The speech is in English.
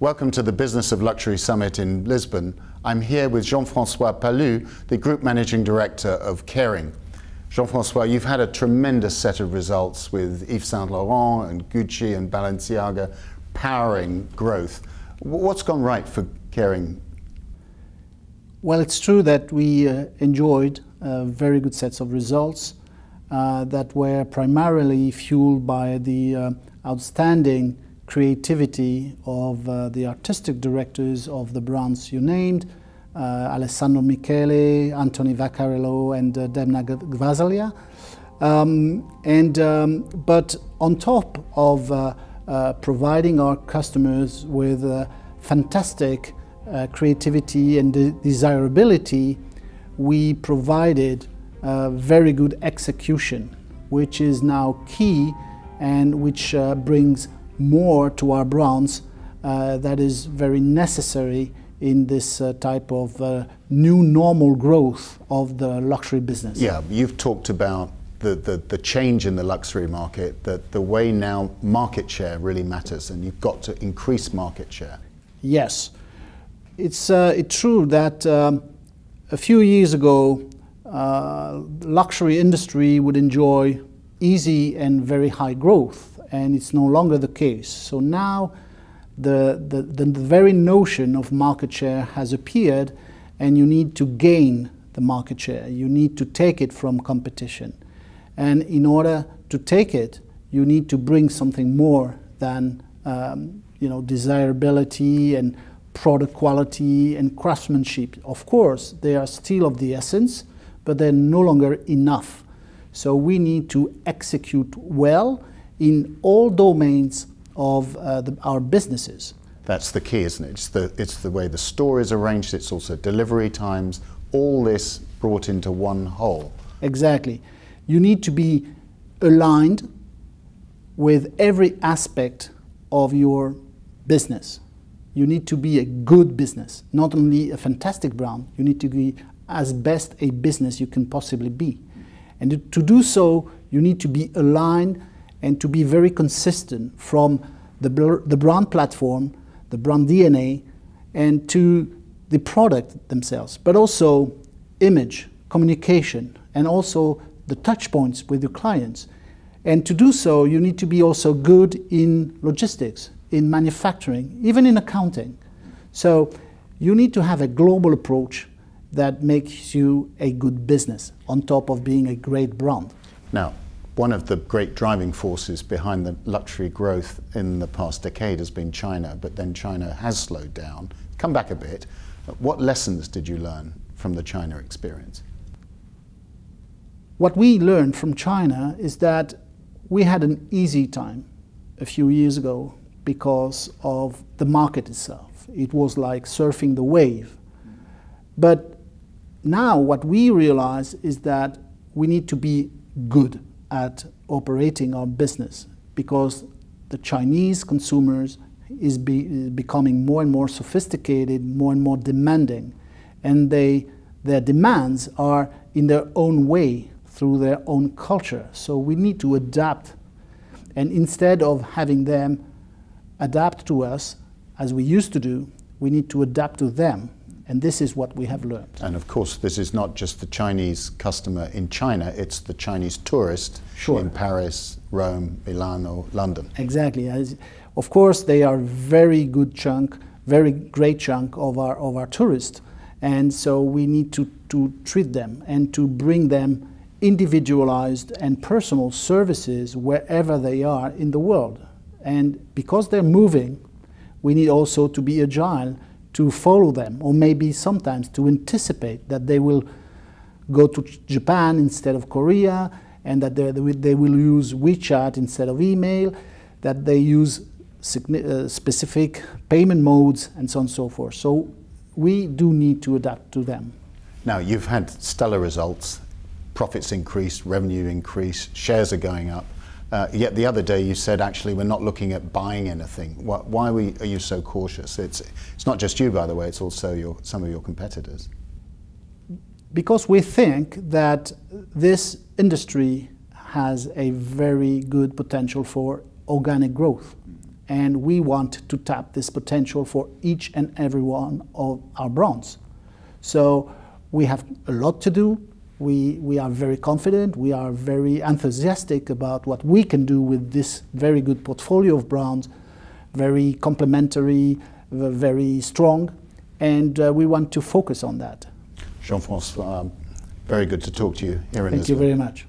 Welcome to the Business of Luxury Summit in Lisbon. I'm here with Jean-François Palus, the Group Managing Director of Kering. Jean-François, you've had a tremendous set of results with Yves Saint Laurent and Gucci and Balenciaga powering growth. What's gone right for Kering? Well, it's true that we enjoyed very good sets of results that were primarily fueled by the outstanding creativity of the artistic directors of the brands you named, Alessandro Michele, Anthony Vaccarello and Demna Gvasalia. But on top of providing our customers with fantastic creativity and desirability, we provided very good execution, which is now key and which brings more to our brands that is very necessary in this type of new normal growth of the luxury business. Yeah, you've talked about the change in the luxury market, that the way now market share really matters and you've got to increase market share. Yes, it's true that a few years ago luxury industry would enjoy easy and very high growth, and it's no longer the case. So now the very notion of market share has appeared, and you need to gain the market share. You need to take it from competition. And in order to take it, you need to bring something more than desirability and product quality and craftsmanship. Of course, they are still of the essence, but they're no longer enough. So we need to execute well in all domains of our businesses. That's the key, isn't it? It's the way the store is arranged, it's also delivery times, all this brought into one whole. Exactly. You need to be aligned with every aspect of your business. You need to be a good business, not only a fantastic brand. You need to be as best a business you can possibly be. And to do so, you need to be aligned and to be very consistent from the brand platform, the brand DNA, and to the product themselves, but also image, communication, and also the touch points with your clients. And to do so, you need to be also good in logistics, in manufacturing, even in accounting. So you need to have a global approach that makes you a good business on top of being a great brand. Now, one of the great driving forces behind the luxury growth in the past decade has been China, but then China has slowed down. Come back a bit. What lessons did you learn from the China experience? What we learned from China is that we had an easy time a few years ago because of the market itself. It was like surfing the wave. But now what we realize is that we need to be good at operating our business, because the Chinese consumers is becoming more and more sophisticated, more and more demanding, and their demands are in their own way through their own culture. So we need to adapt, and instead of having them adapt to us as we used to do, we need to adapt to them. And this is what we have learned. And of course, this is not just the Chinese customer in China, it's the Chinese tourist in Paris, Rome, Milan, or London. Exactly. Of course, they are very good chunk, very great chunk of our tourists. And so we need to treat them and to bring them individualized and personal services wherever they are in the world. And because they're moving, we need also to be agile to follow them, or maybe sometimes to anticipate that they will go to Japan instead of Korea, and that they will use WeChat instead of email, that they use specific payment modes, and so on and so forth. So we do need to adapt to them. Now, you've had stellar results. Profits increased, revenue increased, shares are going up. Yet the other day you said, actually, we're not looking at buying anything. Why are you so cautious? It's not just you, by the way, it's also some of your competitors. Because we think that this industry has a very good potential for organic growth. and we want to tap this potential for each and every one of our brands. So we have a lot to do. We are very confident, we are very enthusiastic about what we can do with this very good portfolio of brands, very complementary, very strong, and we want to focus on that. Jean-François, very good to talk to you here in Lisbon. Thank you very much.